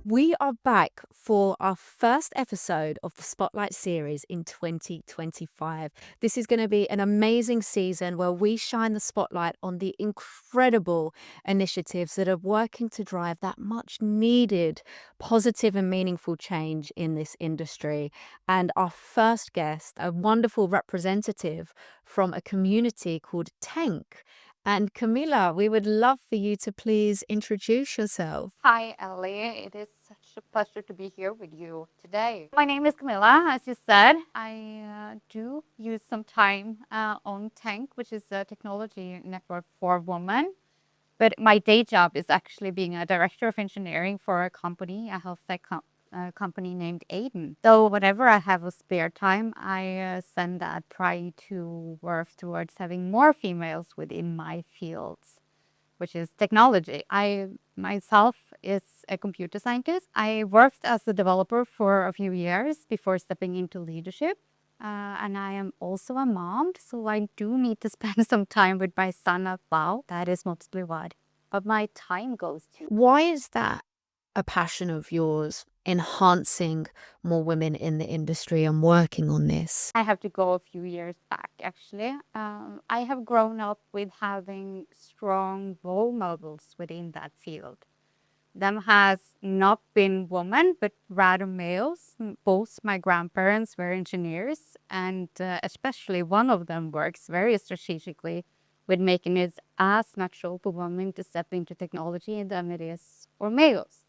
We are back for our first episode of the Spotlight series in 2025. This is going to be an amazing season where we shine the spotlight on the incredible initiatives that are working to drive that much needed positive and meaningful change in this industry. And our first guest, a wonderful representative from a community called TENK. And Camilla, we would love for you to please introduce yourself. Hi, Ellie. It is such a pleasure to be here with you today. My name is Camilla, as you said. I do use some time on TENK, which is a technology network for women. But my day job is actually being a director of engineering for a company, a health tech company named Aiden. So whenever I have a spare time, I send that trying to work towards having more females within my fields, which is technology. I myself is a computer scientist. I worked as a developer for a few years before stepping into leadership. And I am also a mom, so I do need to spend some time with my son as well. That is mostly what. But my time goes to. Why is that a passion of yours, enhancing more women in the industry and working on this? I have to go a few years back, actually. I have grown up with having strong role models within that field. Them has not been women, but rather males. Both my grandparents were engineers, and especially one of them works very strategically with making it as natural for women to step into technology than it is for males.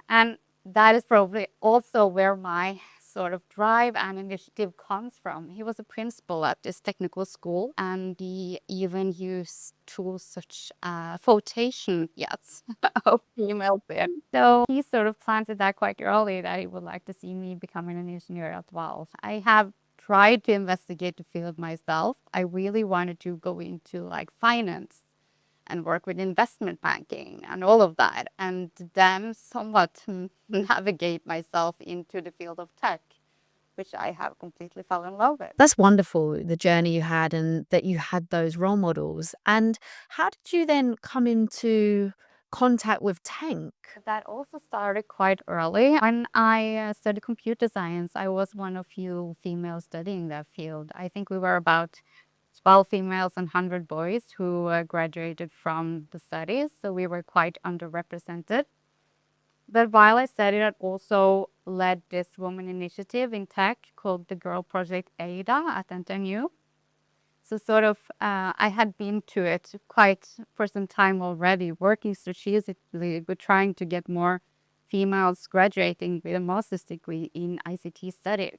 And that is probably also where my sort of drive and initiative comes from. He was a principal at this technical school, and he even used tools such as flotation yachts of female there. So he sort of planted that quite early that he would like to see me becoming an engineer as well. I have tried to investigate the field myself. I really wanted to go into like finance and work with investment banking and all of that, and then somewhat navigate myself into the field of tech, which I have completely fell in love with. That's wonderful, the journey you had and that you had those role models. And how did you then come into contact with Tank? That also started quite early. When I studied computer science, I was one of few females studying that field. I think we were about 12 females and 100 boys who graduated from the studies, so we were quite underrepresented. But while I studied, I also led this woman initiative in tech called the Girl Project Ada at NTNU. So sort of, I had been to it quite for some time already, working strategically with trying to get more females graduating with a master's degree in ICT studies.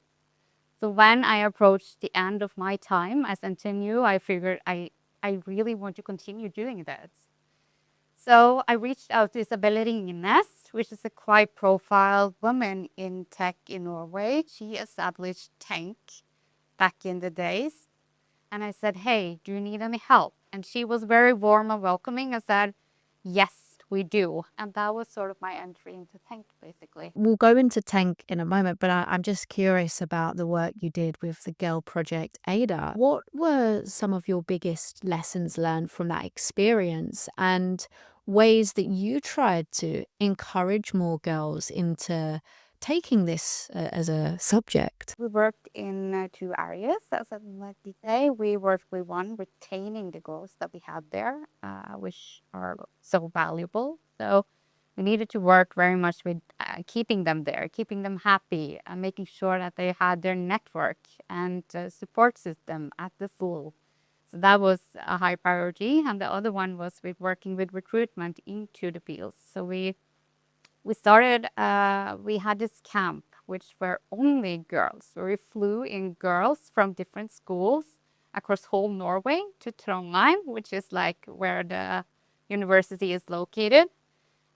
So when I approached the end of my time as NTNU, I figured I really want to continue doing this. So I reached out to Isabelle Ringnes, which is a quite profiled woman in tech in Norway. She established TENK back in the days. And I said, hey, do you need any help? And she was very warm and welcoming and said, yes, we do. And that was sort of my entry into TENK, basically. We'll go into Tank in a moment, but I'm just curious about the work you did with the Girl Project Ada. What were some of your biggest lessons learned from that experience and ways that you tried to encourage more girls into taking this as a subject? We worked in two areas, as I like to say. We worked with one, retaining the girls that we had there, which are so valuable. So we needed to work very much with keeping them there, keeping them happy, and making sure that they had their network and support system at the full. So that was a high priority. And the other one was with working with recruitment into the fields. So we started, we had this camp, which were only girls. So we flew in girls from different schools across whole Norway to Trondheim, which is like where the university is located.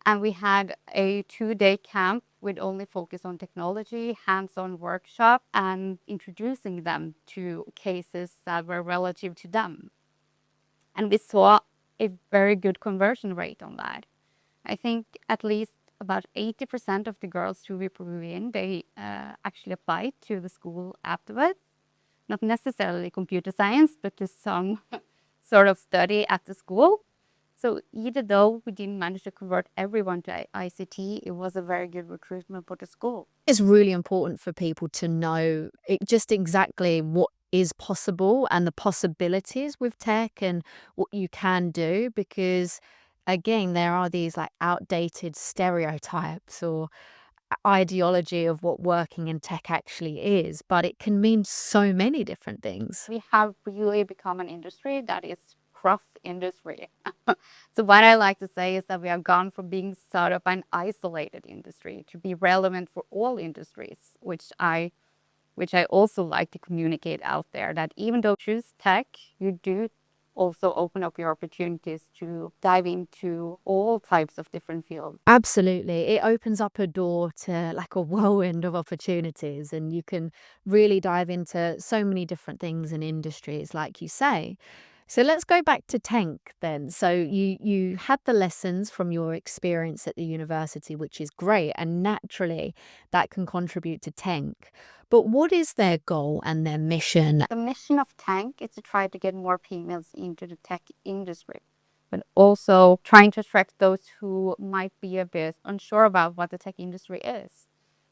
And we had a 2-day camp with only focus on technology, hands-on workshop, and introducing them to cases that were relative to them. And we saw a very good conversion rate on that. I think at least about 80% of the girls who we brought in, they actually applied to the school afterwards. Not necessarily computer science, but to some sort of study at the school. So even though we didn't manage to convert everyone to ICT, it was a very good recruitment for the school. It's really important for people to know just exactly what is possible and the possibilities with tech and what you can do because, again, there are these like outdated stereotypes or ideology of what working in tech actually is, but it can mean so many different things. We have really become an industry that is cross industry. So what I like to say is that we have gone from being sort of an isolated industry to be relevant for all industries, which I also like to communicate out there, that even though you choose tech, you do also open up your opportunities to dive into all types of different fields. Absolutely. It opens up a door to like a whirlwind of opportunities, and you can really dive into so many different things and industries, like you say. So let's go back to TENK then. So you had the lessons from your experience at the university, which is great, and naturally that can contribute to TENK. But what is their goal and their mission? The mission of TENK is to try to get more females into the tech industry, but also trying to attract those who might be a bit unsure about what the tech industry is.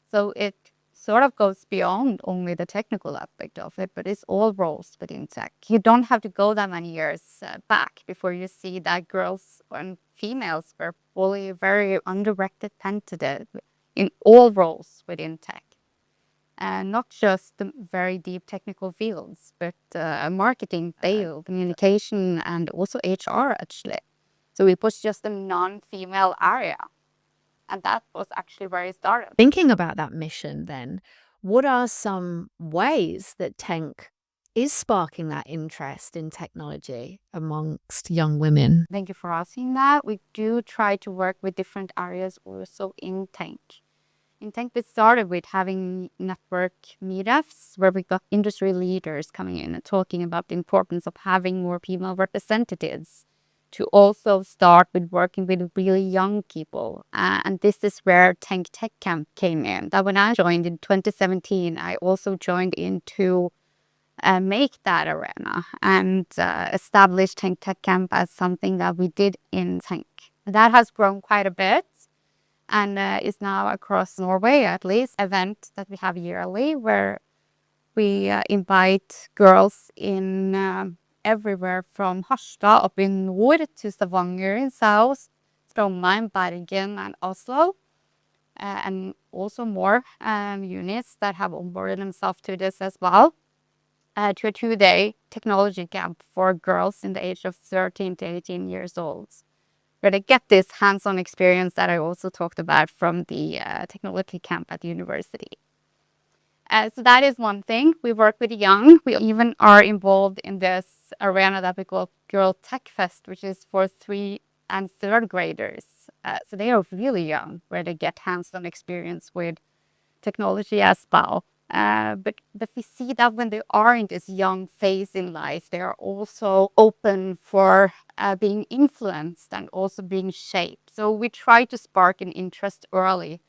So it sort of goes beyond only the technical aspect of it, but it's all roles within tech. You don't have to go that many years back before you see that girls and females were fully very underrepresented in all roles within tech. And not just the very deep technical fields, but marketing, sales, communication, and also HR actually. So it was just a non-female area. And that was actually where it started. Thinking about that mission, then, what are some ways that TENK is sparking that interest in technology amongst young women? Thank you for asking that. We do try to work with different areas also in TENK. In TENK, we started with having network meetups where we got industry leaders coming in and talking about the importance of having more female representatives, to also start with working with really young people. And this is where TENK Tech Camp came in. That when I joined in 2017, I also joined in to make that arena and establish TENK Tech Camp as something that we did in TENK. That has grown quite a bit and is now across Norway, at least, event that we have yearly where we invite girls in everywhere from Harstad up in north to Stavanger in south, Trondheim, Bergen, and Oslo. And also more units that have onboarded themselves to this as well. To a 2-day technology camp for girls in the age of 13 to 18 years old, where they get this hands-on experience that I also talked about from the technology camp at the university. So that is one thing. We work with young. We even are involved in this arena that we call Girl Tech Fest, which is for 3 and 3rd graders. So they are really young, where they get hands-on experience with technology as well. But we see that when they are in this young phase in life, they are also open for being influenced and also being shaped. So we try to spark an interest early.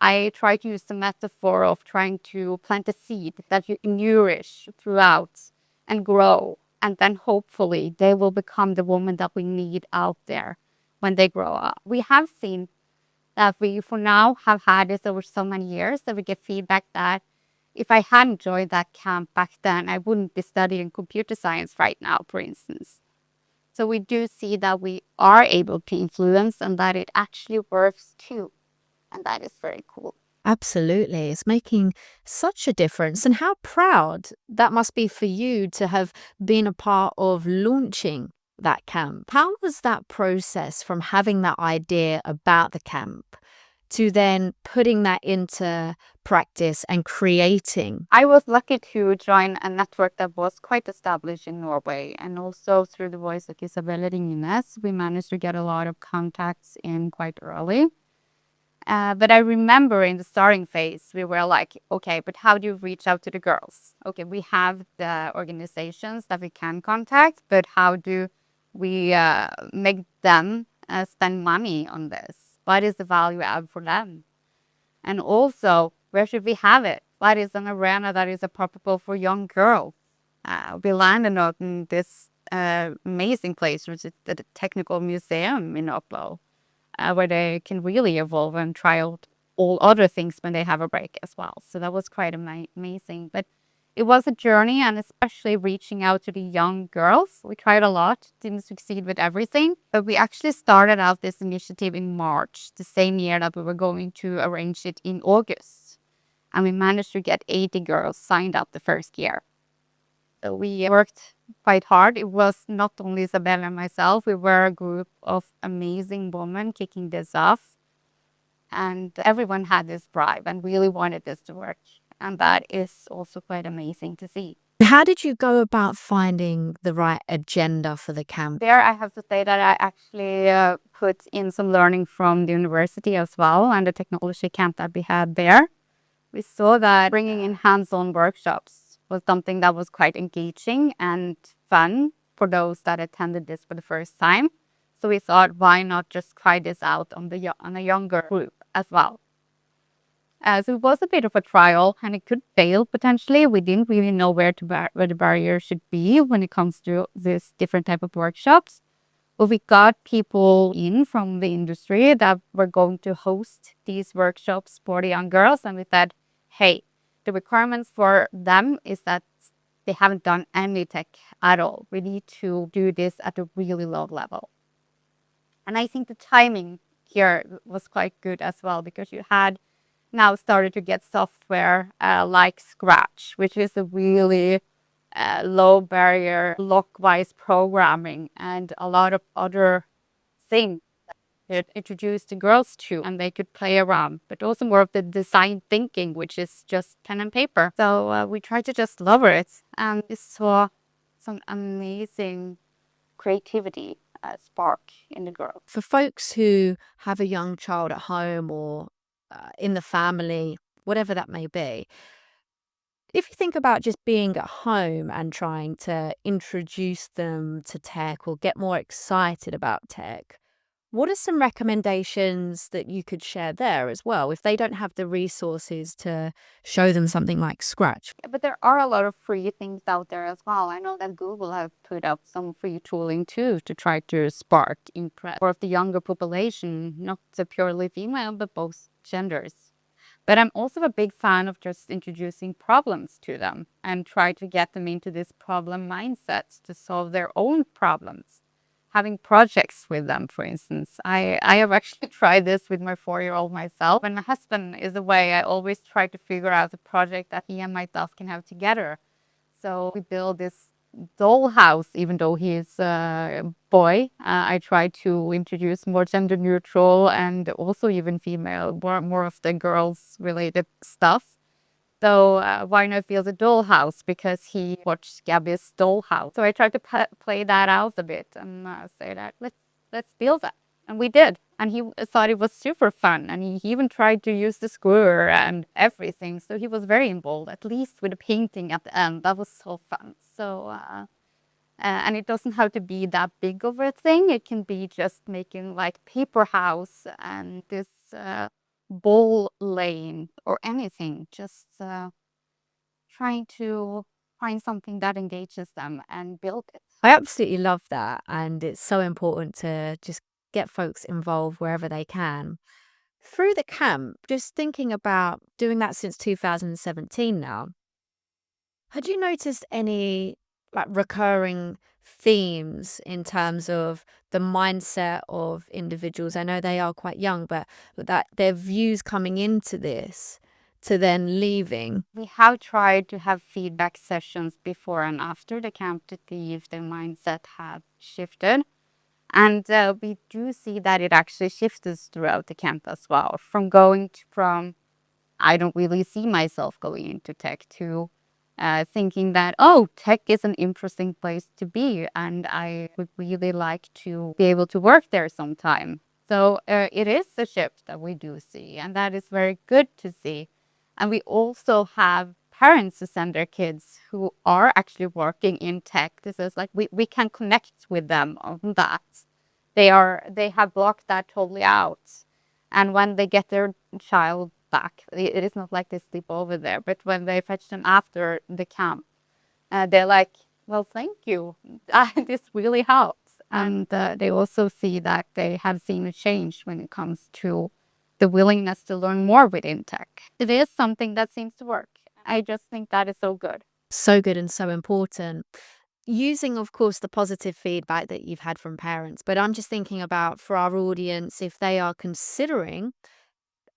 I try to use the metaphor of trying to plant a seed that you nourish throughout and grow. And then hopefully they will become the woman that we need out there when they grow up. We have seen that we, for now, have had this over so many years that we get feedback that if I hadn't joined that camp back then, I wouldn't be studying computer science right now, for instance. So we do see that we are able to influence and that it actually works too. And that is very cool. Absolutely. It's making such a difference. And how proud that must be for you to have been a part of launching that camp. How was that process from having that idea about the camp to then putting that into practice and creating? I was lucky to join a network that was quite established in Norway. And also through the voice of Isabella Ringnes, we managed to get a lot of contacts in quite early. But I remember in the starting phase, we were like, okay, but how do you reach out to the girls? Okay, we have the organizations that we can contact, but how do we make them spend money on this? What is the value add for them? And also, where should we have it? What is an arena that is appropriate for young girls? We landed on this amazing place, which is the Technical Museum in Oslo, where they can really evolve and try out all other things when they have a break as well. So that was quite amazing. But it was a journey, and especially reaching out to the young girls. We tried a lot, didn't succeed with everything, but we actually started out this initiative in March, the same year that we were going to arrange it in August. And we managed to get 80 girls signed up the first year. So we worked quite hard. It was not only Isabel and myself, we were a group of amazing women kicking this off. And everyone had this drive and really wanted this to work. And that is also quite amazing to see. How did you go about finding the right agenda for the camp? There, I have to say that I actually put in some learning from the university as well and the technology camp that we had there. We saw that bringing in hands-on workshops was something that was quite engaging and fun for those that attended this for the first time. So we thought, why not just try this out on a younger group as well? So it was a bit of a trial, and it could fail potentially. We didn't really know where the barrier should be when it comes to this different type of workshops. But we got people in from the industry that were going to host these workshops for the young girls, and we said, hey, the requirements for them is that they haven't done any tech at all. We need to do this at a really low level. And I think the timing here was quite good as well, because you had now started to get software like Scratch, which is a really low barrier, block-wise programming, and a lot of other things that introduced the girls to, and they could play around, but also more of the design thinking, which is just pen and paper. So we tried to just lover it, and we saw some amazing creativity spark in the girls. For folks who have a young child at home or in the family, whatever that may be, if you think about just being at home and trying to introduce them to tech or get more excited about tech, what are some recommendations that you could share there as well if they don't have the resources to show them something like Scratch? But there are a lot of free things out there as well. I know that Google have put up some free tooling too to try to spark interest for the younger population, not the purely female, but both genders. But I'm also a big fan of just introducing problems to them and try to get them into this problem mindset to solve their own problems. Having projects with them, for instance. I have actually tried this with my 4-year-old myself. When my husband is away, I always try to figure out a project that he and myself can have together. So we build this dollhouse, even though he is a boy. I try to introduce more gender neutral and also even female, more of the girls related stuff. So Warner feels a dollhouse because he watched Gabby's dollhouse. So I tried to play that out a bit and say that let's build that, and we did. And he thought it was super fun, and he even tried to use the square and everything. So he was very involved, at least with the painting at the end. That was so fun. So and it doesn't have to be that big of a thing. It can be just making like paper house and this ball lane or anything. Just trying to find something that engages them and build it. I absolutely love that. And it's so important to just get folks involved wherever they can. Through the camp, just thinking about doing that since 2017 now, had you noticed any like recurring themes in terms of the mindset of individuals? I know they are quite young, but that their views coming into this to then leaving. We have tried to have feedback sessions before and after the camp to see if their mindset had shifted. And we do see that it actually shifts throughout the camp as well, from from I don't really see myself going into tech to thinking that, oh, tech is an interesting place to be and I would really like to be able to work there sometime. So it is a shift that we do see, and that is very good to see. And we also have parents who send their kids who are actually working in tech. This is like we can connect with them on that. They have blocked that totally out. And when they get their child back, it is not like they sleep over there, but when they fetch them after the camp, they're like, Well, thank you. This really helps. And they also see that they have seen a change when it comes to the willingness to learn more within tech. It is something that seems to work. I just think that is so good. So good and so important. Using, of course, the positive feedback that you've had from parents, but I'm just thinking about for our audience, if they are considering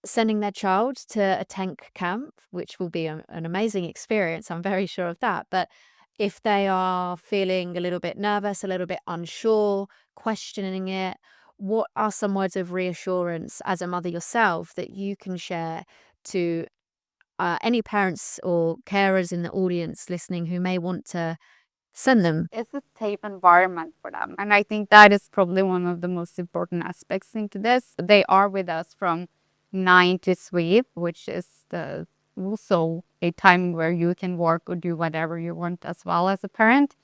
sending their child to a tank camp, which will be an amazing experience, I'm very sure of that. But if they are feeling a little bit nervous, a little bit unsure, questioning it, what are some words of reassurance as a mother yourself that you can share to any parents or carers in the audience listening who may want to send them? It's a safe environment for them. And I think that is probably one of the most important aspects into this. They are with us from 9 to 3, which is also a time where you can work or do whatever you want as well as a parent.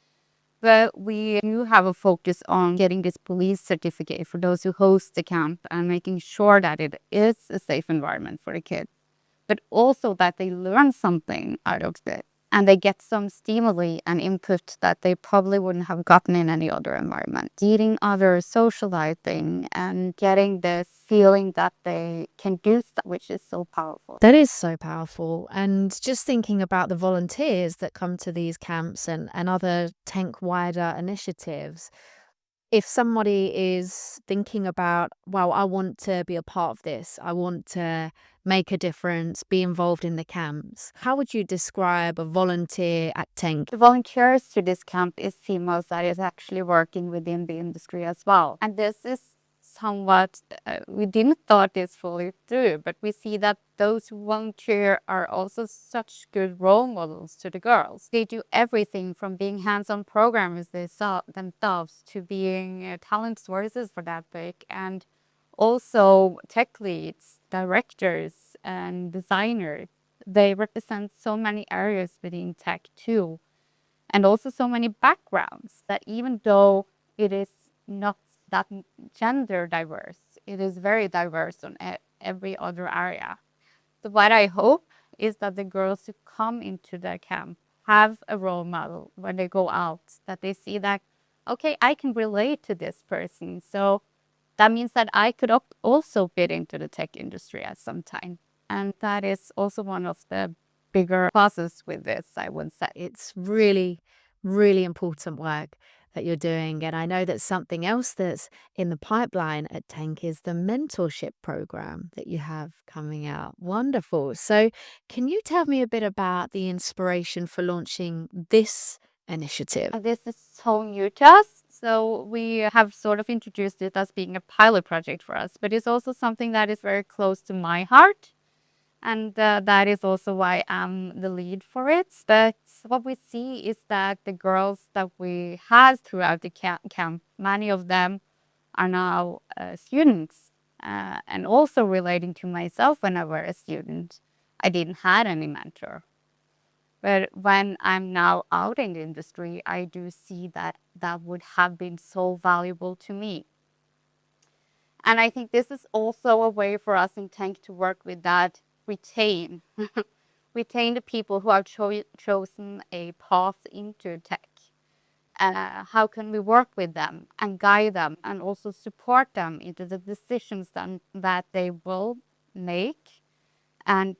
But we do have a focus on getting this police certificate for those who host the camp and making sure that it is a safe environment for the kids, but also that they learn something out of it and they get some stimuli and input that they probably wouldn't have gotten in any other environment. Meeting others, socializing, and getting this feeling that they can do stuff, which is so powerful. That is so powerful. And just thinking about the volunteers that come to these camps and other tank wider initiatives, if somebody is thinking about, well, I want to be a part of this, I want to make a difference, be involved in the camps, how would you describe a volunteer at Tank? The volunteers to this camp is females that is actually working within the industry as well. And this is somewhat, we didn't thought this fully through, but we see that those who volunteer are also such good role models to the girls. They do everything from being hands-on programmers themselves to being talent sources for that big, and also tech leads, directors, and designers. They represent so many areas within tech too, and also so many backgrounds that even though it is not that gender diverse, it is very diverse on every other area. So what I hope is that the girls who come into the camp have a role model when they go out, that they see that, okay, I can relate to this person. So that means that I could also fit into the tech industry at some time. And that is also one of the bigger pluses with this, I would say. It's really, really important work that you're doing. And I know that something else that's in the pipeline at Tank is the mentorship program that you have coming out. Wonderful. So, can you tell me a bit about the inspiration for launching this initiative? This is so new to us. So we have sort of introduced it as being a pilot project for us, but it's also something that is very close to my heart. And that is also why I'm the lead for it. But what we see is that the girls that we had throughout the camp, many of them are now students. And also relating to myself when I was a student, I didn't have any mentor. But when I'm now out in the industry, I do see that that would have been so valuable to me. And I think this is also a way for us in Tank to work with that, retain, retain the people who have chosen a path into tech. How can we work with them and guide them and also support them into the decisions that they will make, and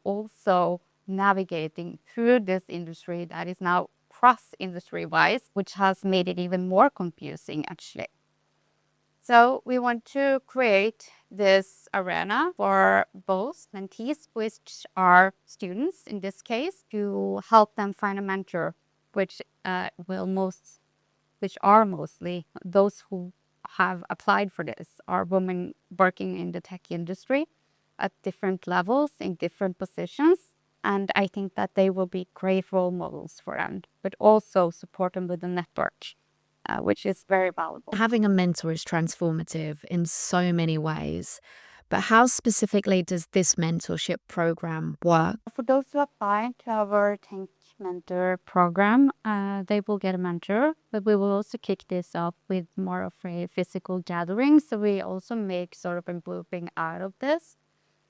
also navigating through this industry that is now cross industry wise, which has made it even more confusing actually. So we want to create this arena for both mentees, which are students in this case, to help them find a mentor, which which are mostly those who have applied for this, are women working in the tech industry at different levels in different positions. And I think that they will be great role models for them, but also support them with a network, which is very valuable. Having a mentor is transformative in so many ways. But how specifically does this mentorship program work? For those who apply to our Tank Mentor program, they will get a mentor, but we will also kick this up with more of a physical gathering. So we also make sort of a grouping out of this.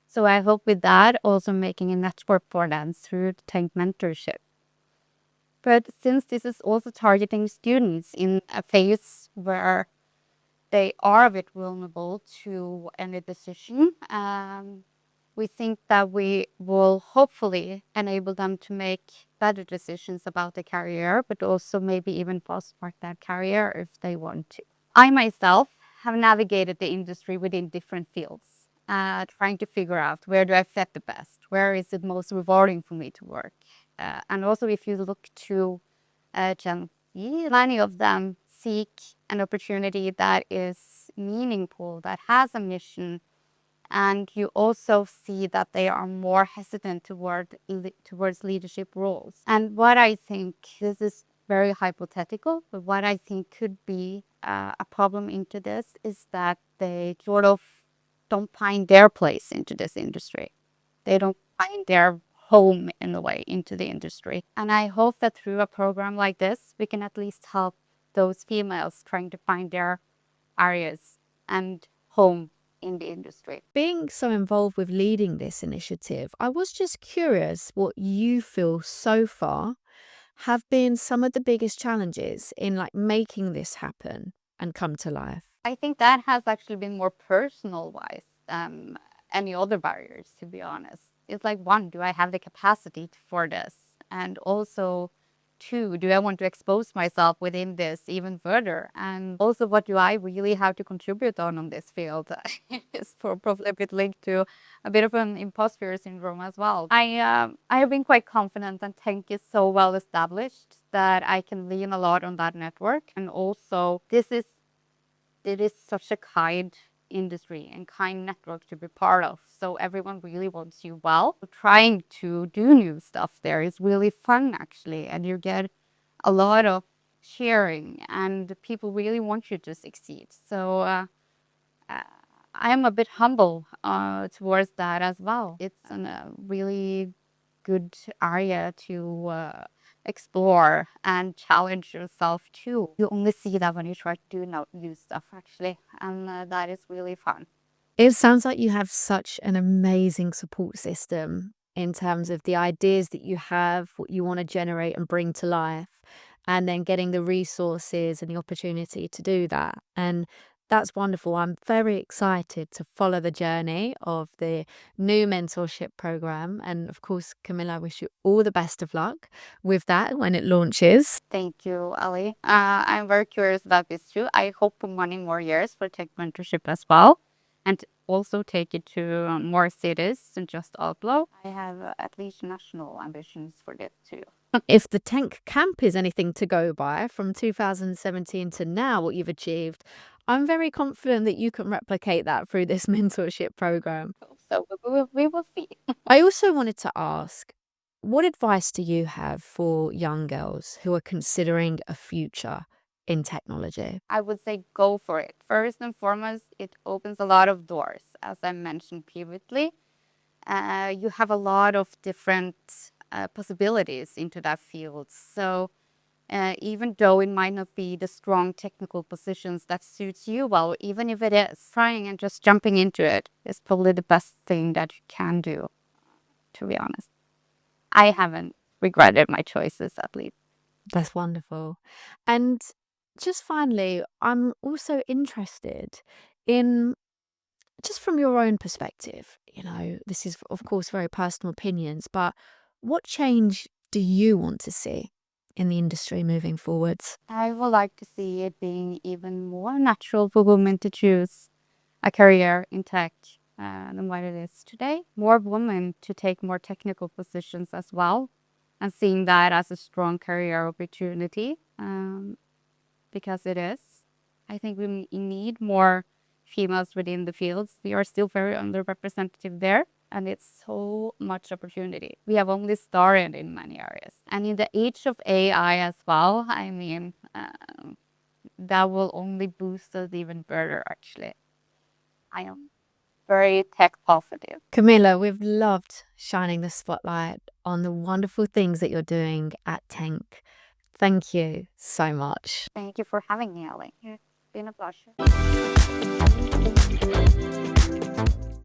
So I hope with that also making a network for them through the Tank Mentorship. But since this is also targeting students in a phase where they are a bit vulnerable to any decision, we think that we will hopefully enable them to make better decisions about the career, but also maybe even fast-track that career if they want to. I myself have navigated the industry within different fields, trying to figure out where do I fit the best, where is it most rewarding for me to work. And also if you look to Gen Z, many of them seek an opportunity that is meaningful, that has a mission, and you also see that they are more hesitant towards leadership roles. And what I think, this is very hypothetical, but what I think could be a problem into this is that they sort of don't find their place into this industry. They don't find their home in a way into the industry. And I hope that through a program like this, we can at least help those females trying to find their areas and home in the industry. Being so involved with leading this initiative, I was just curious what you feel so far have been some of the biggest challenges in like making this happen and come to life. I think that has actually been more personal wise than any other barriers, to be honest. It's like, one, do I have the capacity for this? And also, two, do I want to expose myself within this even further? And also, what do I really have to contribute on this field? It's probably a bit linked to a bit of an imposter syndrome as well. I have been quite confident that TENK is so well established that I can lean a lot on that network. And also, it is such a kind industry and kind network to be part of. So everyone really wants you well. Trying to do new stuff there is really fun actually. And you get a lot of sharing and people really want you to succeed. So I am a bit humble towards that as well. It's a really good area to explore and challenge yourself too. You only see that when you try to do new stuff actually, and that is really fun. It sounds like you have such an amazing support system in terms of the ideas that you have, what you want to generate and bring to life, and then getting the resources and the opportunity to do that. And that's wonderful. I'm very excited to follow the journey of the new mentorship program. And of course, Camilla, I wish you all the best of luck with that when it launches. Thank you, Ali. I'm very curious about this too. I hope for many more years for tech mentorship as well, and also take it to more cities than just Oslo. I have at least national ambitions for this too. If the Tank Camp is anything to go by from 2017 to now, what you've achieved, I'm very confident that you can replicate that through this mentorship program. So we will see. I also wanted to ask, what advice do you have for young girls who are considering a future in technology? I would say go for it. First and foremost, it opens a lot of doors, as I mentioned previously. You have a lot of different possibilities into that field. So even though it might not be the strong technical positions that suits you well, even if it is, trying and just jumping into it is probably the best thing that you can do, to be honest. I haven't regretted my choices, at least. That's wonderful. And just finally, I'm also interested in just from your own perspective, this is, of course, very personal opinions, but what change do you want to see in the industry moving forwards? I would like to see it being even more natural for women to choose a career in tech than what it is today. More women to take more technical positions as well, and seeing that as a strong career opportunity, because it is. I think we need more females within the fields. We are still very underrepresented there, and it's so much opportunity. We have only started in many areas. And in the age of AI as well, I mean, that will only boost us even further, actually. I am very tech positive. Camilla, we've loved shining the spotlight on the wonderful things that you're doing at Tank. Thank you so much. Thank you for having me, Ellie. It's been a pleasure.